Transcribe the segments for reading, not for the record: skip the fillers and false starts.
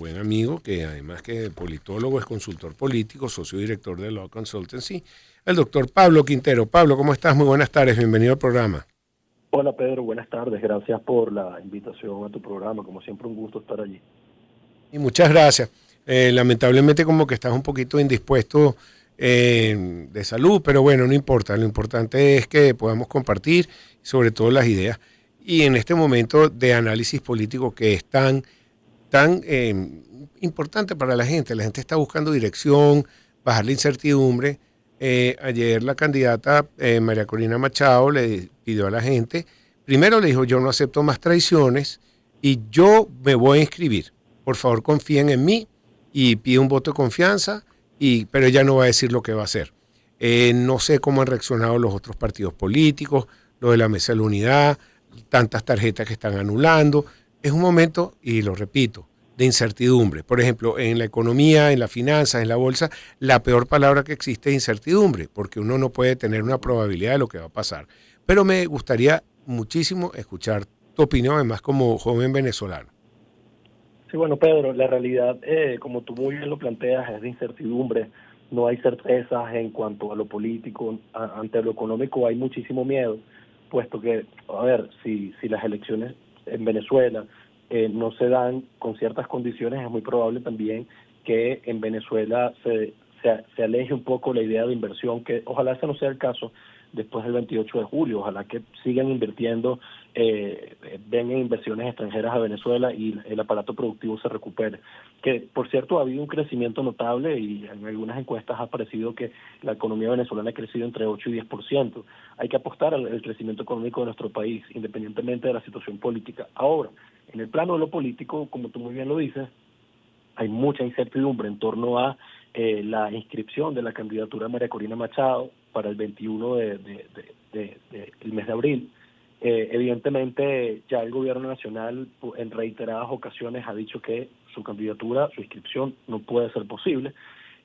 buen amigo, que además que politólogo es consultor político, socio director de Law Consultancy, el doctor Pablo Quintero. Pablo, ¿cómo estás? Muy buenas tardes, bienvenido al programa. Hola Pedro, buenas tardes. Gracias por la invitación a tu programa. Como siempre, un gusto estar allí. Y muchas gracias. Lamentablemente como que estás un poquito indispuesto de salud, pero bueno, no importa. Lo importante es que podamos compartir sobre todo las ideas. Y en este momento de análisis político que es tan importante para la gente está buscando dirección, bajar la incertidumbre. Ayer la candidata María Corina Machado le pidió a la gente, primero le dijo, yo no acepto más traiciones y yo me voy a inscribir. Por favor, confíen en mí y pide un voto de confianza, pero ella no va a decir lo que va a hacer. No sé cómo han reaccionado los otros partidos políticos, lo de la Mesa de la Unidad, tantas tarjetas que están anulando. Es un momento, y lo repito, de incertidumbre. Por ejemplo, en la economía, en las finanzas, en la bolsa, la peor palabra que existe es incertidumbre, porque uno no puede tener una probabilidad de lo que va a pasar. Pero me gustaría muchísimo escuchar tu opinión, además como joven venezolano. Sí, bueno, Pedro, la realidad, como tú muy bien lo planteas, es de incertidumbre. No hay certezas en cuanto a lo político. Ante lo económico hay muchísimo miedo, puesto que, a ver, si las elecciones en Venezuela no se dan con ciertas condiciones, es muy probable también que en Venezuela se aleje un poco la idea de inversión, que ojalá ese no sea el caso después del 28 de julio. Ojalá que sigan invirtiendo, vengan inversiones extranjeras a Venezuela y el aparato productivo se recupere. Que, por cierto, ha habido un crecimiento notable y en algunas encuestas ha parecido que la economía venezolana ha crecido entre 8 y 10%. Hay que apostar al crecimiento económico de nuestro país, independientemente de la situación política. Ahora, en el plano de lo político, como tú muy bien lo dices, hay mucha incertidumbre en torno a la inscripción de la candidatura de María Corina Machado para el 21 el mes de abril. Evidentemente, ya el gobierno nacional en reiteradas ocasiones ha dicho que su candidatura, su inscripción no puede ser posible.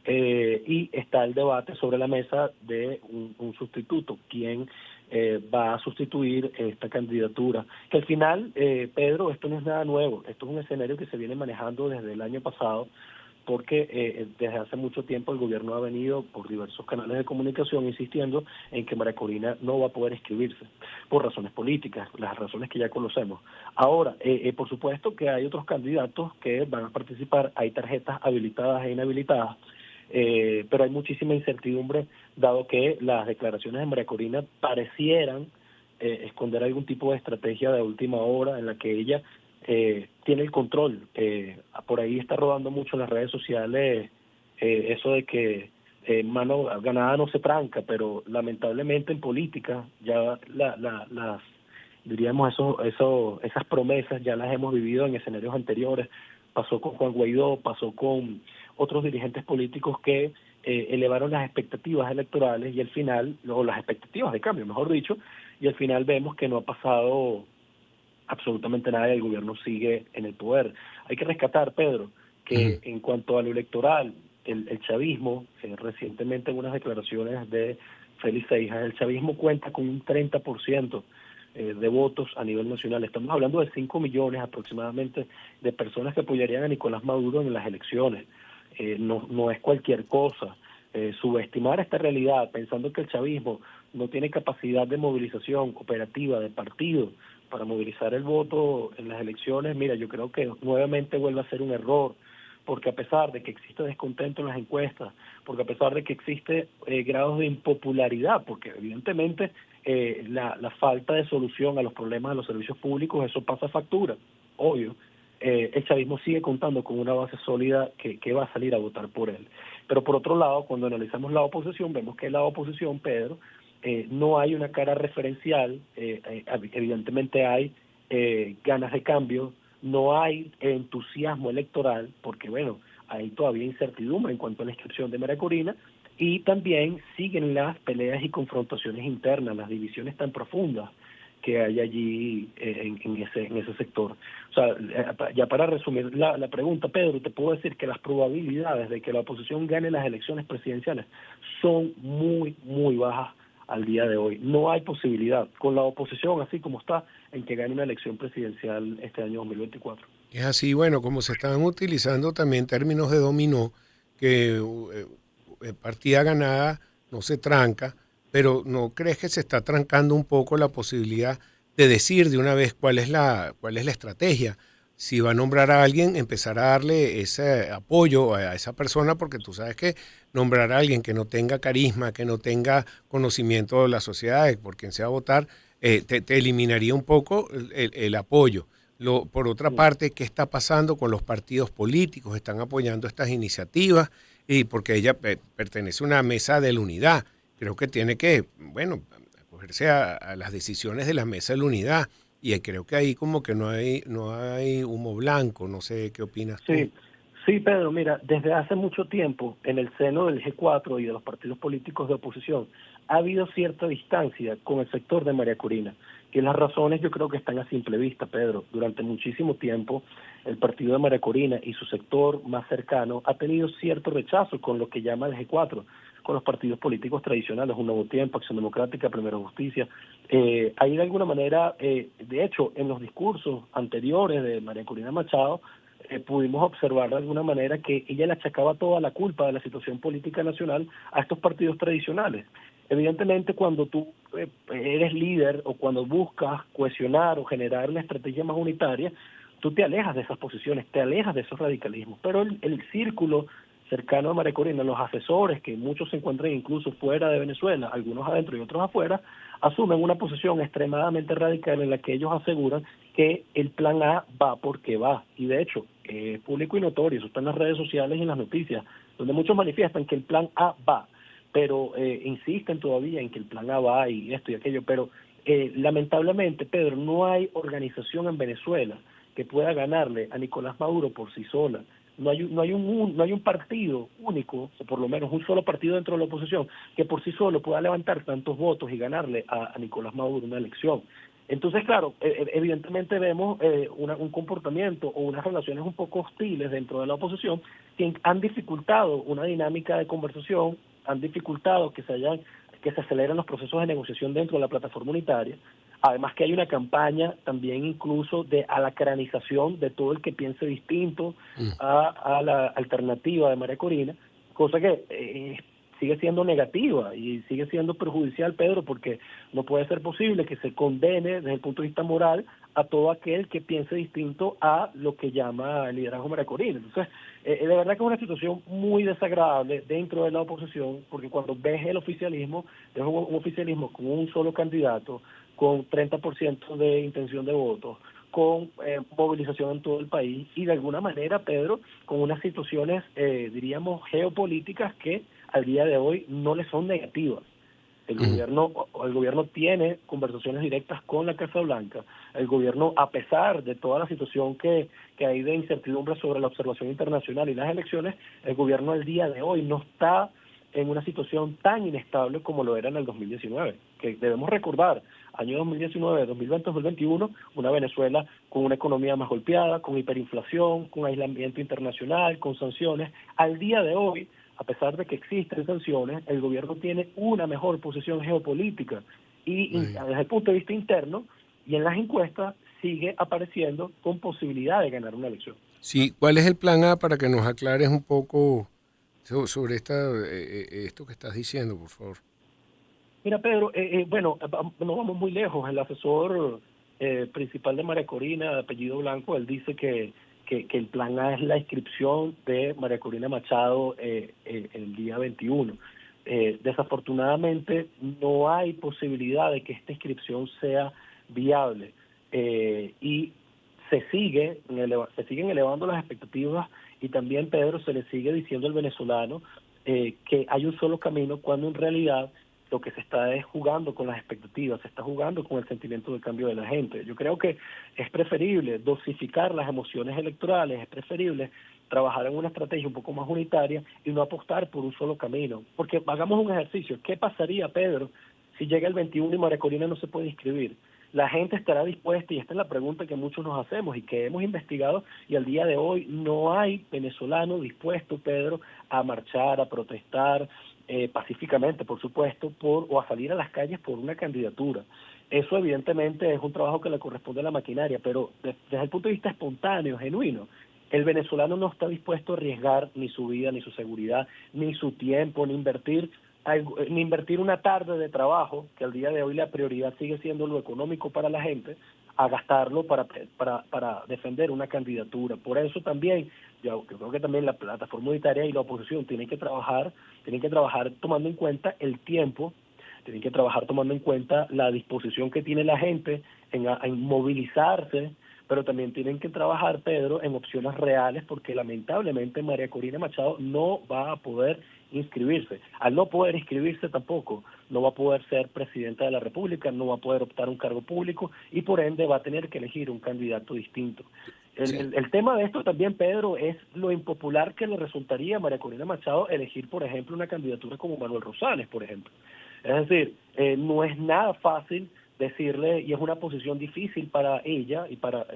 Y está el debate sobre la mesa de un sustituto, quién va a sustituir esta candidatura, que al final, Pedro, esto no es nada nuevo, esto es un escenario que se viene manejando desde el año pasado, porque desde hace mucho tiempo el gobierno ha venido por diversos canales de comunicación insistiendo en que María Corina no va a poder inscribirse por razones políticas, las razones que ya conocemos. Ahora, por supuesto que hay otros candidatos que van a participar, hay tarjetas habilitadas e inhabilitadas, pero hay muchísima incertidumbre, dado que las declaraciones de María Corina parecieran esconder algún tipo de estrategia de última hora en la que ella tiene el control. Por ahí está rodando mucho en las redes sociales eso de que mano ganada no se tranca, pero lamentablemente en política ya las diríamos esas promesas ya las hemos vivido en escenarios anteriores. Pasó con Juan Guaidó, pasó con otros dirigentes políticos que elevaron las expectativas electorales y al final, o las expectativas de cambio, mejor dicho, y al final vemos que no ha pasado absolutamente nada y el gobierno sigue en el poder. Hay que rescatar, Pedro, Uh -huh. que en cuanto a lo electoral, el chavismo, recientemente en unas declaraciones de Félix Seijas, el chavismo cuenta con un 30% de votos a nivel nacional. Estamos hablando de 5 millones aproximadamente de personas que apoyarían a Nicolás Maduro en las elecciones. No es cualquier cosa. Subestimar esta realidad pensando que el chavismo no tiene capacidad de movilización operativa de partido para movilizar el voto en las elecciones, mira, yo creo que nuevamente vuelve a ser un error, porque a pesar de que existe descontento en las encuestas, porque a pesar de que existe grados de impopularidad, porque evidentemente la falta de solución a los problemas de los servicios públicos, eso pasa factura, obvio. El chavismo sigue contando con una base sólida que va a salir a votar por él. Pero por otro lado, cuando analizamos la oposición, vemos que la oposición, Pedro, no hay una cara referencial, evidentemente hay ganas de cambio, no hay entusiasmo electoral, porque bueno, hay todavía incertidumbre en cuanto a la inscripción de María Corina, y también siguen las peleas y confrontaciones internas, las divisiones tan profundas que hay allí en ese sector. O sea, ya para resumir la pregunta, Pedro, te puedo decir que las probabilidades de que la oposición gane las elecciones presidenciales son muy, muy bajas al día de hoy. No hay posibilidad, con la oposición así como está, en que gane una elección presidencial este año 2024. Es así, bueno, como se están utilizando también términos de dominó, que partida ganada no se tranca, pero ¿no crees que se está trancando un poco la posibilidad de decir de una vez cuál es la estrategia? Si va a nombrar a alguien, empezar a darle ese apoyo a esa persona, porque tú sabes que nombrar a alguien que no tenga carisma, que no tenga conocimiento de la sociedad, de por quien sea votar, te eliminaría un poco el apoyo. Por otra Mm. parte, ¿qué está pasando con los partidos políticos? ¿Están apoyando estas iniciativas? Y porque ella pertenece a una mesa de la unidad. Creo que tiene que, bueno, acogerse a las decisiones de la mesa de la unidad. Y creo que ahí como que no hay humo blanco. No sé qué opinas tú. Sí, sí, Pedro, mira, desde hace mucho tiempo en el seno del G4 y de los partidos políticos de oposición ha habido cierta distancia con el sector de María Corina, que las razones yo creo que están a simple vista, Pedro. Durante muchísimo tiempo el partido de María Corina y su sector más cercano ha tenido cierto rechazo con lo que llama el G4, con los partidos políticos tradicionales, Un Nuevo Tiempo, Acción Democrática, Primero Justicia. Ahí de alguna manera, de hecho, en los discursos anteriores de María Corina Machado, pudimos observar de alguna manera que ella le achacaba toda la culpa de la situación política nacional a estos partidos tradicionales. Evidentemente, cuando tú eres líder o cuando buscas cohesionar o generar una estrategia más unitaria, tú te alejas de esas posiciones, te alejas de esos radicalismos. Pero el círculo cercano a María Corina, los asesores, que muchos se encuentran incluso fuera de Venezuela, algunos adentro y otros afuera, asumen una posición extremadamente radical en la que ellos aseguran que el plan A va porque va. Y de hecho, es público y notorio, eso está en las redes sociales y en las noticias, donde muchos manifiestan que el plan A va, pero insisten todavía en que el plan A va y esto y aquello, pero lamentablemente, Pedro, no hay organización en Venezuela que pueda ganarle a Nicolás Maduro por sí sola. No hay un partido único, o por lo menos un solo partido dentro de la oposición, que por sí solo pueda levantar tantos votos y ganarle a Nicolás Maduro una elección. Entonces, claro, evidentemente vemos un comportamiento o unas relaciones un poco hostiles dentro de la oposición que han dificultado una dinámica de conversación, han dificultado que se aceleren los procesos de negociación dentro de la plataforma unitaria. Además que hay una campaña también incluso de alacranización de todo el que piense distinto Mm. a la alternativa de María Corina, cosa que sigue siendo negativa y sigue siendo perjudicial, Pedro, porque no puede ser posible que se condene desde el punto de vista moral a todo aquel que piense distinto a lo que llama el liderazgo María Corina. Entonces, de verdad que es una situación muy desagradable dentro de la oposición, porque cuando ves el oficialismo, es un oficialismo con un solo candidato, con 30% de intención de votos, con movilización en todo el país y de alguna manera, Pedro, con unas situaciones, diríamos, geopolíticas que al día de hoy no le son negativas. Mm. El gobierno tiene conversaciones directas con la Casa Blanca. El gobierno, a pesar de toda la situación que hay de incertidumbre sobre la observación internacional y las elecciones, el gobierno al día de hoy no está en una situación tan inestable como lo era en el 2019, que debemos recordar, año 2019, 2020, 2021, una Venezuela con una economía más golpeada, con hiperinflación, con aislamiento internacional, con sanciones. Al día de hoy, a pesar de que existen sanciones, el gobierno tiene una mejor posición geopolítica y Ay. desde el punto de vista interno y en las encuestas sigue apareciendo con posibilidad de ganar una elección. Sí, ¿cuál es el plan A para que nos aclares un poco sobre esto que estás diciendo, por favor? Mira, Pedro, bueno, no vamos muy lejos. El asesor principal de María Corina, de apellido Blanco, él dice que el plan A es la inscripción de María Corina Machado el día 21. Desafortunadamente, no hay posibilidad de que esta inscripción sea viable y se siguen elevando las expectativas y también, Pedro, se le sigue diciendo al venezolano que hay un solo camino cuando en realidad lo que se está es jugando con las expectativas, se está jugando con el sentimiento de cambio de la gente. Yo creo que es preferible dosificar las emociones electorales, es preferible trabajar en una estrategia un poco más unitaria y no apostar por un solo camino. Porque hagamos un ejercicio. ¿Qué pasaría, Pedro, si llega el 21 y María Corina no se puede inscribir? La gente estará dispuesta, y esta es la pregunta que muchos nos hacemos y que hemos investigado, y al día de hoy no hay venezolano dispuesto, Pedro, a marchar, a protestar, pacíficamente, por supuesto, o a salir a las calles por una candidatura. Eso evidentemente es un trabajo que le corresponde a la maquinaria, pero desde el punto de vista espontáneo, genuino, el venezolano no está dispuesto a arriesgar ni su vida, ni su seguridad, ni su tiempo, ni invertir una tarde de trabajo, que al día de hoy la prioridad sigue siendo lo económico para la gente, a gastarlo para defender una candidatura. Por eso también, yo creo que también la plataforma unitaria y la oposición tienen que trabajar tomando en cuenta el tiempo, tienen que trabajar tomando en cuenta la disposición que tiene la gente en movilizarse, pero también tienen que trabajar, Pedro, en opciones reales, porque lamentablemente María Corina Machado no va a poder inscribirse. Al no poder inscribirse tampoco, no va a poder ser presidenta de la República, no va a poder optar a un cargo público y por ende va a tener que elegir un candidato distinto. Sí. El tema de esto también, Pedro, es lo impopular que le resultaría a María Corina Machado elegir, por ejemplo, una candidatura como Manuel Rosales, por ejemplo. Es decir, no es nada fácil decirle, y es una posición difícil para ella y para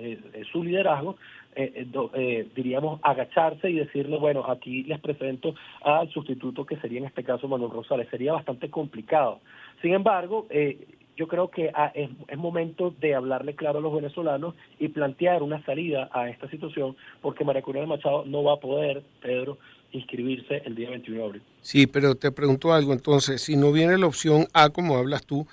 su liderazgo, diríamos, agacharse y decirle, bueno, aquí les presento al sustituto que sería en este caso Manuel Rosales. Sería bastante complicado. Sin embargo, yo creo que es momento de hablarle claro a los venezolanos y plantear una salida a esta situación, porque María Corina Machado no va a poder, Pedro, inscribirse el día 21 de abril. Sí, pero te pregunto algo, entonces, si no viene la opción A, como hablas tú,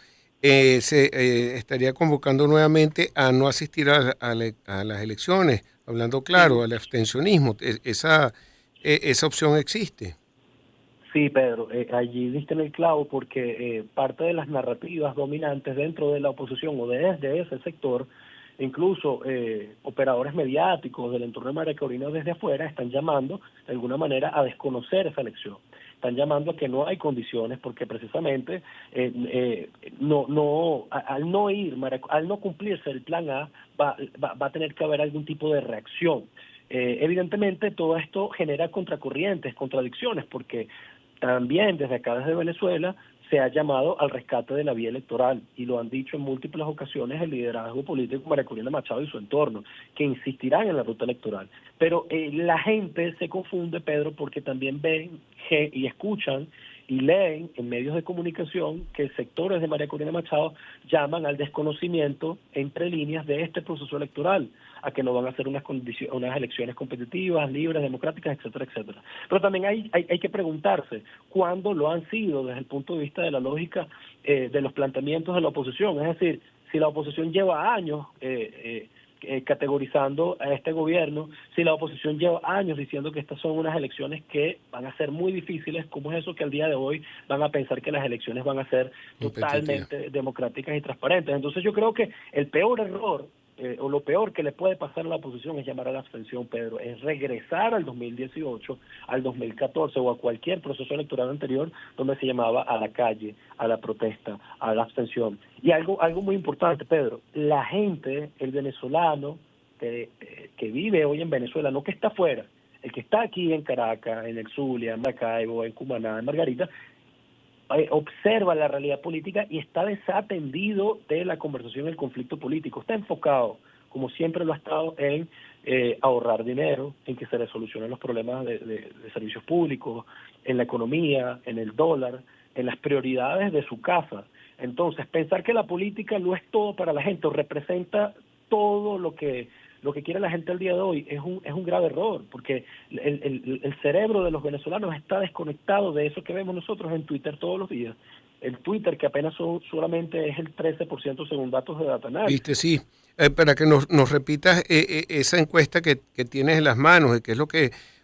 se estaría convocando nuevamente a no asistir a las elecciones, hablando claro, Sí, al abstencionismo. Esa opción existe. sí, Pedro, allí diste en el clavo porque parte de las narrativas dominantes dentro de la oposición o desde ese sector, incluso operadores mediáticos del entorno de María Corina desde afuera están llamando de alguna manera a desconocer esa elección. Están llamando a que no hay condiciones porque precisamente al no ir, al no cumplirse el plan A, va a tener que haber algún tipo de reacción. Evidentemente todo esto genera contracorrientes, contradicciones, porque también desde acá, desde Venezuela, se ha llamado al rescate de la vía electoral y lo han dicho en múltiples ocasiones el liderazgo político de María Corina Machado y su entorno, que insistirán en la ruta electoral. Pero la gente se confunde, Pedro, porque también ven y escuchan y leen en medios de comunicación que sectores de María Corina Machado llaman al desconocimiento entre líneas de este proceso electoral, a que no van a ser unas elecciones competitivas, libres, democráticas, etcétera, etcétera. Pero también hay que preguntarse cuándo lo han sido desde el punto de vista de la lógica de los planteamientos de la oposición. Es decir, si la oposición lleva años categorizando a este gobierno, si la oposición lleva años diciendo que estas son unas elecciones que van a ser muy difíciles, ¿cómo es eso que al día de hoy van a pensar que las elecciones van a ser Competitiva. totalmente democráticas y transparentes? Entonces yo creo que el peor error o lo peor que le puede pasar a la oposición es llamar a la abstención, Pedro, es regresar al 2018, al 2014 o a cualquier proceso electoral anterior donde se llamaba a la calle, a la protesta, a la abstención. Y algo muy importante, Pedro, la gente, el venezolano que vive hoy en Venezuela, no que está afuera, el que está aquí en Caracas, en el Zulia, en Maracaibo, en Cumaná, en Margarita, observa la realidad política y está desatendido de la conversación del conflicto político. Está enfocado, como siempre lo ha estado, en ahorrar dinero, en que se le solucionen los problemas de servicios públicos, en la economía, en el dólar, en las prioridades de su casa. Entonces, pensar que la política no es todo para la gente o representa todo lo que quiere la gente al día de hoy es un grave error, porque el cerebro de los venezolanos está desconectado de eso que vemos nosotros en Twitter todos los días. El Twitter, que apenas solamente es el 13% según datos de Data Viste, Analysis. sí. Para que nos repitas esa encuesta que tienes en las manos, de qué es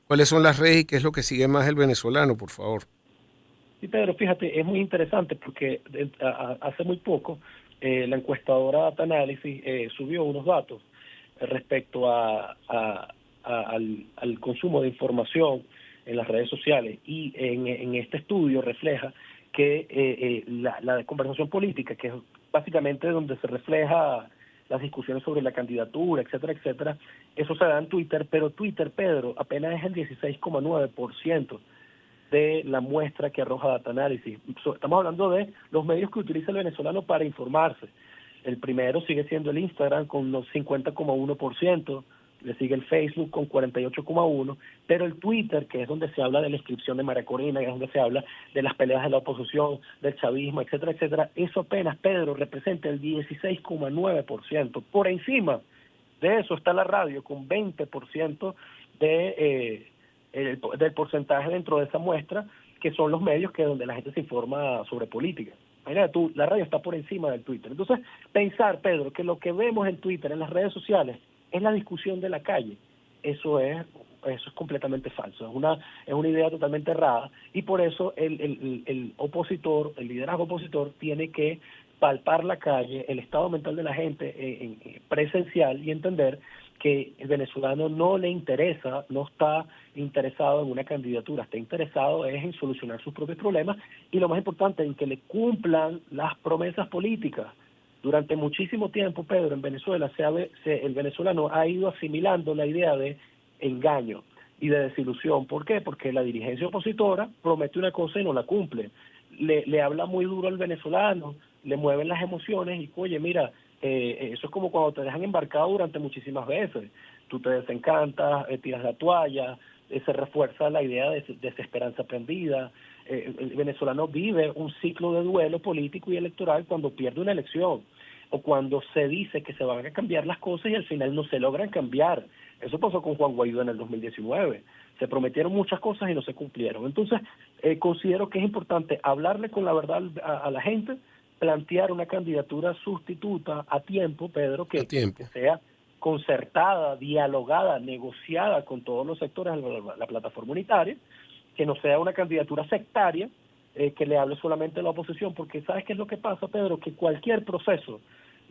cuáles son las redes y qué es lo que sigue más el venezolano, por favor. Y Pedro, fíjate, es muy interesante porque hace muy poco la encuestadora Data Analysis subió unos datos respecto al consumo de información en las redes sociales y en este estudio refleja que la conversación política, que es básicamente donde se refleja las discusiones sobre la candidatura, etcétera, etcétera, eso se da en Twitter, pero Twitter, Pedro, apenas es el 16,9% de la muestra que arroja Data Analysis. Estamos hablando de los medios que utiliza el venezolano para informarse. El primero sigue siendo el Instagram con los 50,1%, le sigue el Facebook con 48,1, pero el Twitter, que es donde se habla de la inscripción de María Corina, que es donde se habla de las peleas de la oposición, del chavismo, etcétera, etcétera, eso apenas, Pedro, representa el 16,9%. Por encima de eso está la radio con 20% del porcentaje dentro de esa muestra, que son los medios que donde la gente se informa sobre política. Imagínate tú, la radio está por encima del Twitter. Entonces, pensar, Pedro, que lo que vemos en Twitter, en las redes sociales, es la discusión de la calle, eso es completamente falso, es una idea totalmente errada, y por eso el opositor, el liderazgo opositor, tiene que palpar la calle, el estado mental de la gente presencial, y entender que el venezolano no le interesa, no está interesado en una candidatura, está interesado es en solucionar sus propios problemas, y lo más importante, en que le cumplan las promesas políticas. Durante muchísimo tiempo, Pedro, en Venezuela el venezolano ha ido asimilando la idea de engaño y de desilusión. ¿Por qué? Porque la dirigencia opositora promete una cosa y no la cumple. Le habla muy duro al venezolano, le mueven las emociones y, oye, mira, eso es como cuando te dejan embarcado durante muchísimas veces. Tú te desencantas, tiras la toalla, se refuerza la idea de desesperanza prendida. El venezolano vive un ciclo de duelo político y electoral cuando pierde una elección o cuando se dice que se van a cambiar las cosas y al final no se logran cambiar. Eso pasó con Juan Guaidó en el 2019. Se prometieron muchas cosas y no se cumplieron. Entonces, considero que es importante hablarle con la verdad a la gente, plantear una candidatura sustituta a tiempo, Pedro, que sea concertada, dialogada, negociada con todos los sectores de la plataforma unitaria, que no sea una candidatura sectaria, que le hable solamente a la oposición, porque ¿sabes qué es lo que pasa, Pedro? Que cualquier proceso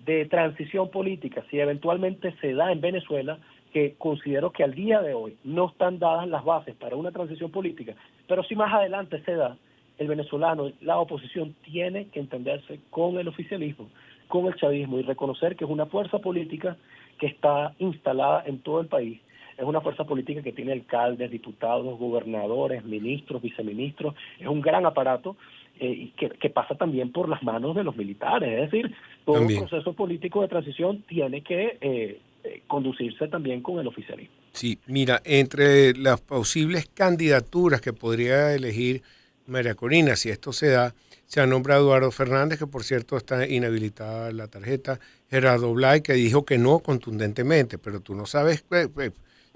de transición política, si eventualmente se da en Venezuela, que considero que al día de hoy no están dadas las bases para una transición política, pero si más adelante se da, el venezolano, la oposición tiene que entenderse con el oficialismo, con el chavismo y reconocer que es una fuerza política que está instalada en todo el país. Es una fuerza política que tiene alcaldes, diputados, gobernadores, ministros, viceministros. Es un gran aparato y que pasa también por las manos de los militares. Es decir, todo proceso político de transición tiene que conducirse también con el oficialismo. Sí, mira, entre las posibles candidaturas que podría elegir María Corina, si esto se da, se ha nombrado Eduardo Fernández, que por cierto está inhabilitada la tarjeta, Gerardo Blay, que dijo que no contundentemente, pero tú no sabes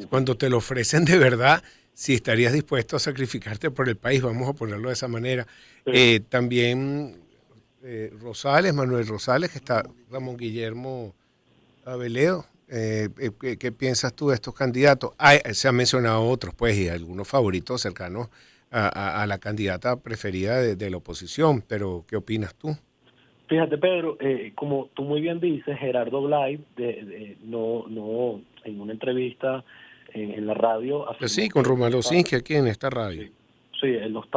cuando te lo ofrecen de verdad, si estarías dispuesto a sacrificarte por el país, vamos a ponerlo de esa manera. También Rosales, Manuel Rosales, que está Ramón Guillermo Aveledo. ¿Qué piensas tú de estos candidatos? Se han mencionado otros, pues, y algunos favoritos cercanos a la candidata preferida de la oposición, pero ¿qué opinas tú? Fíjate, Pedro, como tú muy bien dices, Gerardo Blay, no, en una entrevista en la radio... Pues sí, con Román Losinski aquí en esta radio. Sí, él no es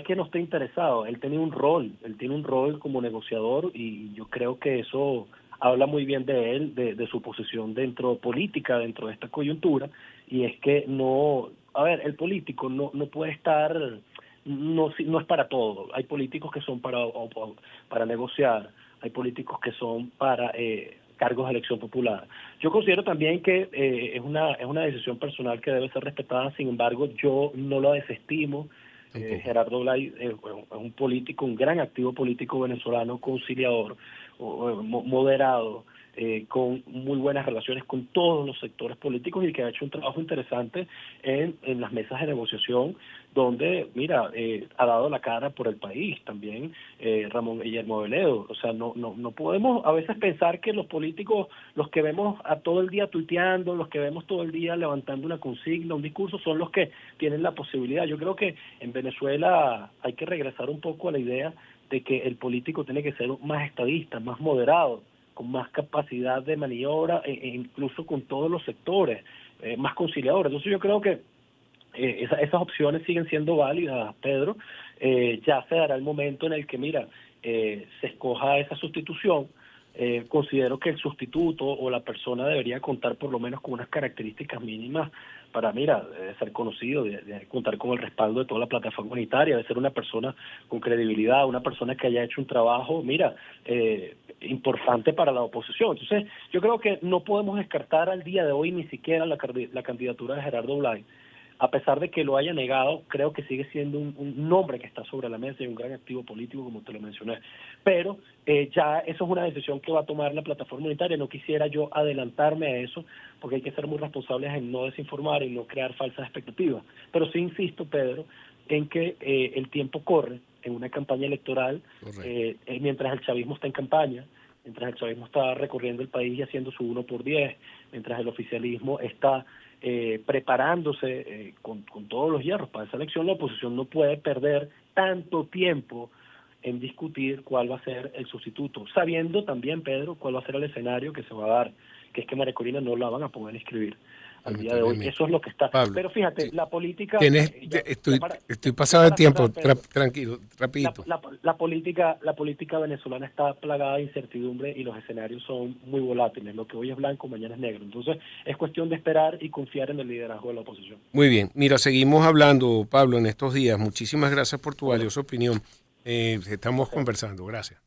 que no esté interesado, él tiene un rol como negociador y yo creo que eso habla muy bien de él, de su posición política dentro de esta coyuntura, y es que el político no puede estar, no es para todo. Hay políticos que son para negociar, hay políticos que son para cargos de elección popular. Yo considero también que es una decisión personal que debe ser respetada, sin embargo, yo no la desestimo. Gerardo Blay es un político, un gran activo político venezolano, conciliador, moderado, con muy buenas relaciones con todos los sectores políticos y que ha hecho un trabajo interesante en las mesas de negociación, donde, mira, ha dado la cara por el país también, Ramón Guillermo Aveledo. O sea, no podemos a veces pensar que los políticos, los que vemos a todo el día tuiteando, los que vemos todo el día levantando una consigna, un discurso, son los que tienen la posibilidad. Yo creo que en Venezuela hay que regresar un poco a la idea de que el político tiene que ser más estadista, más moderado, con más capacidad de maniobra, incluso con todos los sectores, más conciliadores. Entonces yo creo que esas opciones siguen siendo válidas, Pedro. Ya se dará el momento en el que, mira, se escoja esa sustitución, considero que el sustituto o la persona debería contar por lo menos con unas características mínimas para, debe ser conocido, de contar con el respaldo de toda la plataforma unitaria, de ser una persona con credibilidad, una persona que haya hecho un trabajo, importante para la oposición. Entonces, yo creo que no podemos descartar al día de hoy ni siquiera la candidatura de Gerardo Blay. A pesar de que lo haya negado, creo que sigue siendo un nombre que está sobre la mesa y un gran activo político, como te lo mencioné. Pero ya eso es una decisión que va a tomar la plataforma unitaria. No quisiera yo adelantarme a eso, porque hay que ser muy responsables en no desinformar y no crear falsas expectativas. Pero sí insisto, Pedro, en que el tiempo corre en una campaña electoral, mientras el chavismo está en campaña, mientras el chavismo está recorriendo el país y haciendo su 1x10, mientras el oficialismo está preparándose con todos los hierros para esa elección, la oposición no puede perder tanto tiempo en discutir cuál va a ser el sustituto, sabiendo también, Pedro, cuál va a ser el escenario que se va a dar, que es que María Corina no la van a poder inscribir al día de hoy. Eso es lo que está. Pablo, pero fíjate, sí. la política... Estoy pasado de tiempo, tranquilo, rapidito. La política venezolana está plagada de incertidumbre y los escenarios son muy volátiles. Lo que hoy es blanco, mañana es negro. Entonces, es cuestión de esperar y confiar en el liderazgo de la oposición. Muy bien. Mira, seguimos hablando, Pablo, en estos días. Muchísimas gracias por tu valiosa opinión. Estamos conversando. Gracias.